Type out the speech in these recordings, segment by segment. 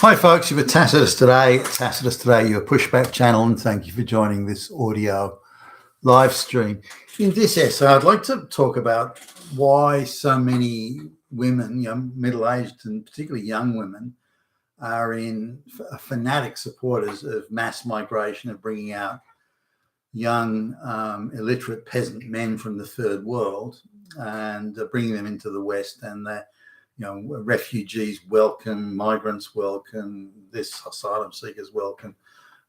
Hi folks, you've Tacitus today. Tacitus today, your pushback channel, and thank you for joining this audio live stream. In this essay, I'd like to talk about why so many women, middle-aged and particularly young women, are fanatic supporters of mass migration, of bringing out young, illiterate peasant men from the third world and bringing them into the West, and they're refugees welcome, migrants welcome, this asylum seekers welcome,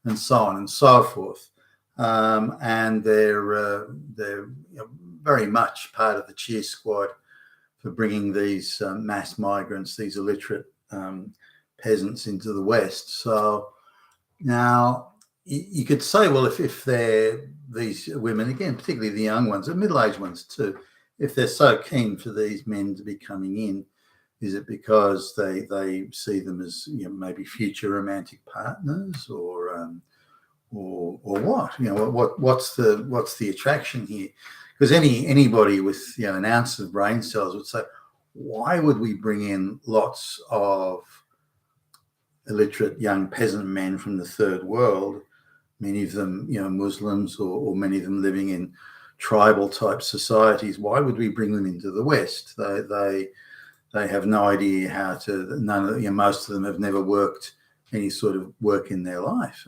and so on and so forth. And they're very much part of the cheer squad for bringing these mass migrants, these illiterate peasants into the West. So now you could say, well, if they're these women, again, particularly the young ones, and middle-aged ones too, if they're so keen for these men to be coming in, is it because they see them as maybe future romantic partners, or what? What's the attraction here? Because anybody with an ounce of brain cells would say, why would we bring in lots of illiterate young peasant men from the third world, many of them Muslims, or many of them living in tribal type societies? Why would we bring them into the West? They have no idea how to. Most of them have never worked any sort of work in their life.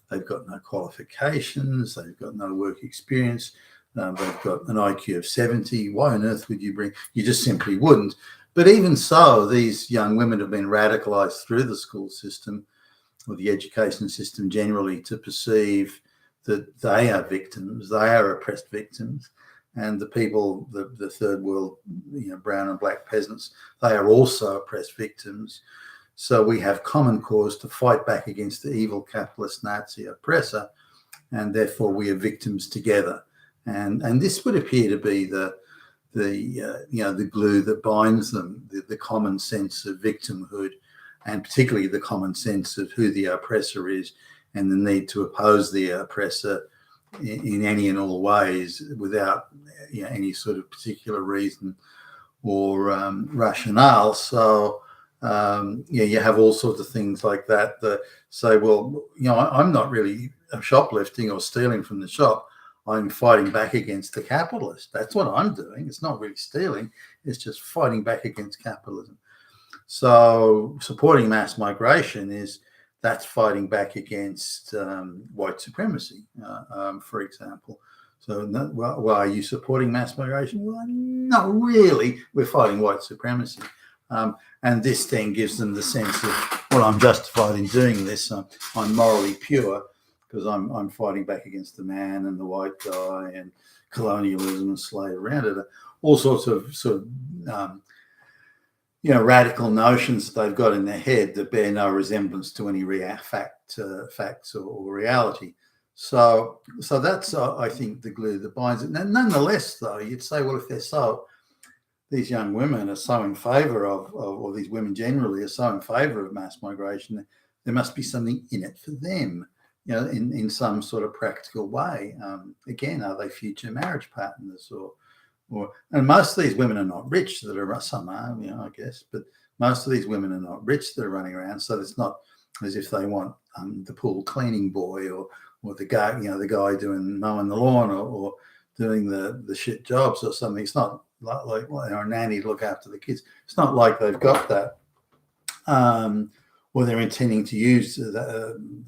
They've got no qualifications. They've got no work experience. They've got an IQ of 70. Why on earth would you bring? You just simply wouldn't. But even so, these young women have been radicalized through the school system or the education system generally to perceive that they are victims. They are oppressed victims. And the people, the third world, brown and black peasants, they are also oppressed victims. So we have common cause to fight back against the evil capitalist Nazi oppressor, and therefore we are victims together. And this would appear to be the glue that binds them, the common sense of victimhood, and particularly the common sense of who the oppressor is, and the need to oppose the oppressor in any and all ways without any sort of particular reason or rationale. So you have all sorts of things like that say, well, I'm not really shoplifting or stealing from the shop. I'm fighting back against the capitalist. That's what I'm doing. It's not really stealing. It's just fighting back against capitalism. So supporting mass migration that's fighting back against white supremacy, for example. So why are you supporting mass migration? Well, not really. We're fighting white supremacy. And this then gives them the sense of, well, I'm justified in doing this. I'm morally pure because I'm fighting back against the man and the white guy and colonialism and slavery around it. All sorts of radical notions that they've got in their head that bear no resemblance to any facts or reality. So that's, I think, the glue that binds it. Now, nonetheless, though, you'd say, well, if these young women are so in favour of, or these women generally are so in favour of mass migration, there must be something in it for them, in some sort of practical way. Again, are they future marriage partners and most of these women are not rich that are, some are, I guess, but most of these women are not rich that are running around. So it's not as if they want the pool cleaning boy or the guy, the guy doing mowing the lawn or doing the shit jobs or something. It's not like a nanny to look after the kids. It's not like they've got that, or they're intending to use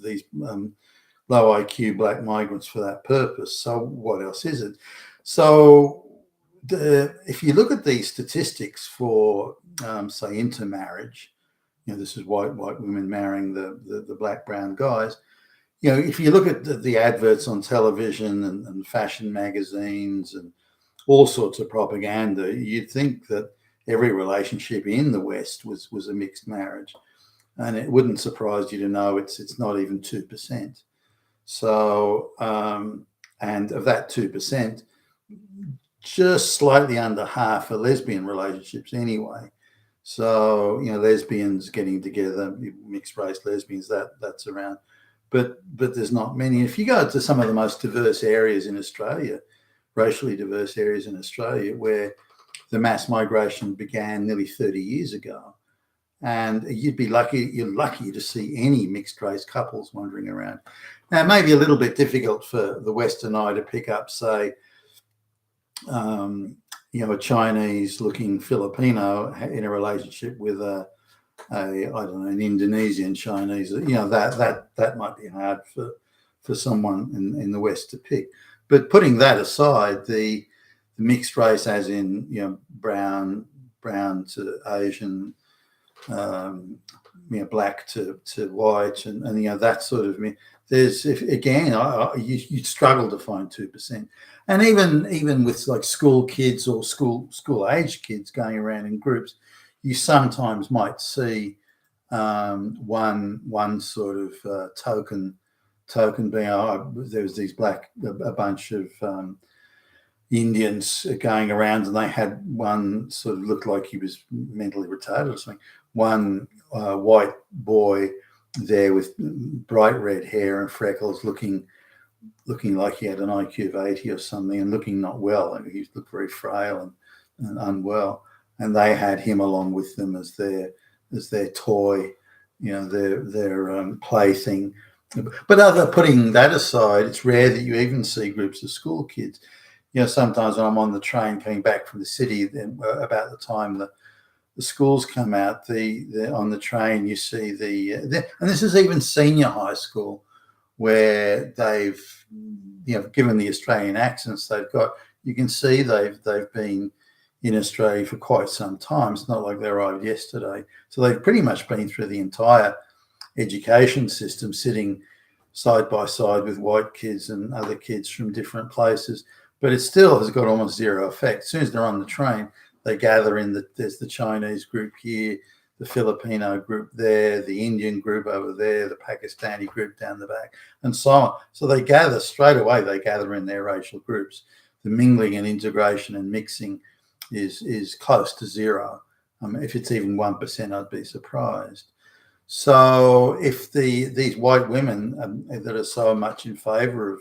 these low IQ black migrants for that purpose. So what else is it? So if you look at these statistics for, say, intermarriage, this is white women marrying the black brown guys. If you look at the adverts on television and fashion magazines and all sorts of propaganda, you'd think that every relationship in the West was a mixed marriage, and it wouldn't surprise you to know it's not even 2%. So, and of that 2%. Just slightly under half are lesbian relationships anyway. So, lesbians getting together, mixed race lesbians, that's around. But there's not many. If you go to some of the most diverse areas in Australia, racially diverse areas in Australia, where the mass migration began nearly 30 years ago, and you're lucky to see any mixed race couples wandering around. Now, it may be a little bit difficult for the Western eye to pick up, say, a Chinese-looking Filipino in a relationship with an Indonesian Chinese. That might be hard for someone in the West to pick. But putting that aside, the mixed race, as in brown to Asian, black to white, and that sort of. You struggle to find 2%, and even with like school kids or school age kids going around in groups, you sometimes might see one sort of token being there was a bunch of Indians going around, and they had one sort of looked like he was mentally retarded or something. One white boy there with bright red hair and freckles, looking like he had an IQ of 80 or something, and looking not well. I mean, he looked very frail and unwell. And they had him along with them as their toy, their plaything. But putting that aside, it's rare that you even see groups of school kids. Sometimes when I'm on the train coming back from the city, then about the time the schools come out, on the train you see and this is even senior high school, where they've given the Australian accents they've got, you can see they've been in Australia for quite some time. It's not like they arrived yesterday. So they've pretty much been through the entire education system, sitting side by side with white kids and other kids from different places. But it still has got almost zero effect. As soon as they're on the train, they gather in there's the Chinese group here, the Filipino group there, the Indian group over there, the Pakistani group down the back, and so on. So they gather straight away. They gather in their racial groups. The mingling and integration and mixing is close to zero. If it's even 1%, I'd be surprised. So if these white women that are so much in favour of,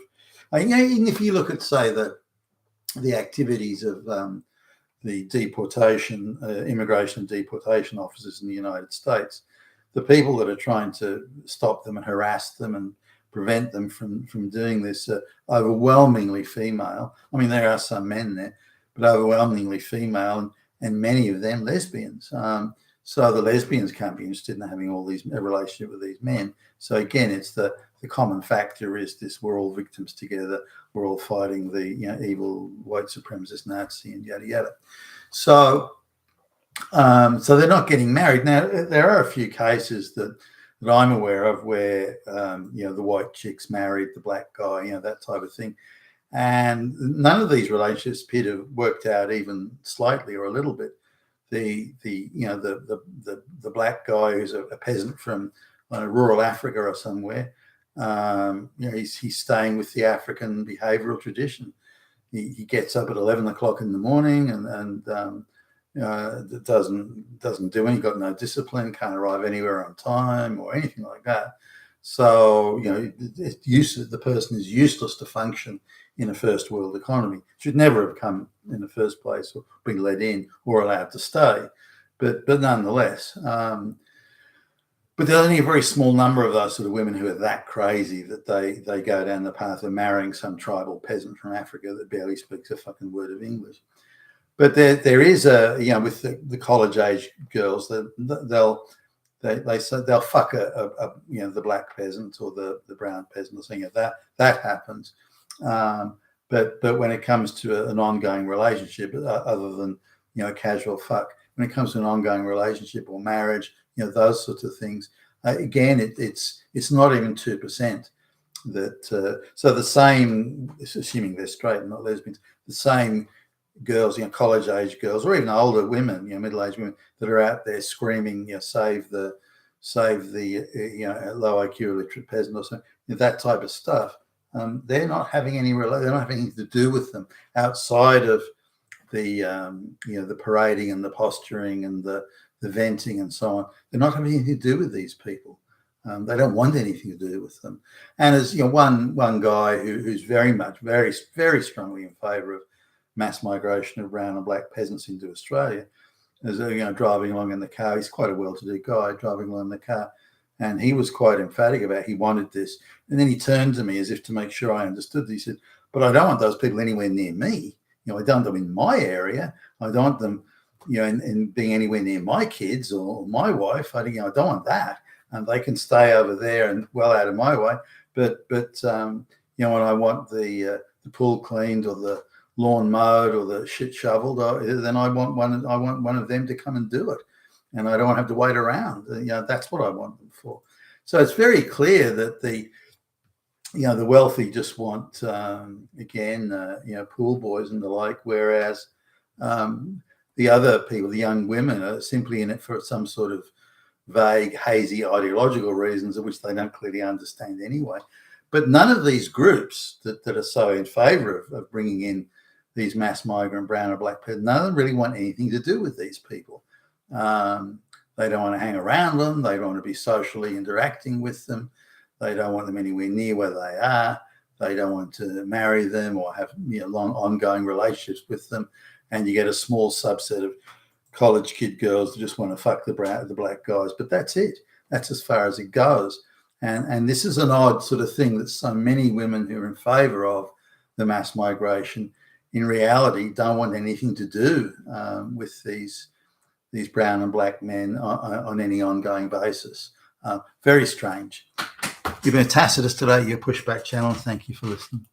if you look at, say, the activities of the deportation, immigration and deportation officers in the United States, the people that are trying to stop them and harass them and prevent them from doing this are overwhelmingly female. I mean, there are some men there, but overwhelmingly female, and many of them lesbians. So the lesbians can't be interested in having a relationship with these men. So again, it's the common factor is this: we're all victims together. We're all fighting the evil white supremacist Nazi and yada yada. So they're not getting married. Now there are a few cases that I'm aware of where the white chick's married the black guy, that type of thing. And none of these relationships appear to have worked out even slightly or a little bit. The black guy who's a peasant from rural Africa or somewhere, he's staying with the African behavioural tradition. He gets up at 11 o'clock in the morning and doesn't do anything. Got no discipline, can't arrive anywhere on time or anything like that. So the person is useless to function in a first world economy. Should never have come in the first place or been let in or allowed to stay. But nonetheless, but there's only a very small number of those sort of women who are that crazy that they go down the path of marrying some tribal peasant from Africa that barely speaks a fucking word of English. But there is with the college age girls, they'll fuck the black peasant or the brown peasant or something like that. That happens. But when it comes to an ongoing relationship, other than casual fuck, when it comes to an ongoing relationship or marriage, those sorts of things, again, it's not even 2%. That so the same, assuming they're straight and not lesbians, the same girls, college age girls, or even older women, middle aged women that are out there screaming, save the low IQ illiterate peasant or something, that type of stuff. They're not having anything to do with them outside of the parading and the posturing and the venting and so on. They're not having anything to do with these people. They don't want anything to do with them. And as one guy who's very very strongly in favour of mass migration of brown and black peasants into Australia, as driving along in the car. He's quite a well-to-do guy driving along in the car, and he was quite emphatic about he wanted this. And then he turned to me as if to make sure I understood. He said, "But I don't want those people anywhere near me. I don't want them in my area. I don't want them, in being anywhere near my kids or my wife. I don't want that. And they can stay over there and well out of my way. But when I want the pool cleaned or the lawn mowed or the shit shoveled, then I want one of them to come and do it, and I don't want to have to wait around. That's what I want them for." So it's very clear that the wealthy just want pool boys and the like, whereas the other people, the young women, are simply in it for some sort of vague, hazy ideological reasons of which they don't clearly understand anyway. But none of these groups that are so in favour of bringing in these mass migrant brown or black people, none of them really want anything to do with these people. They don't want to hang around them. They don't want to be socially interacting with them. They don't want them anywhere near where they are. They don't want to marry them or have long ongoing relationships with them. And you get a small subset of college kid girls that just want to fuck the black guys. But that's it. That's as far as it goes. And this is an odd sort of thing that so many women who are in favour of the mass migration in reality don't want anything to do with these brown and black men on any ongoing basis. Very strange. You've been Tacitus today, your Pushback channel. Thank you for listening.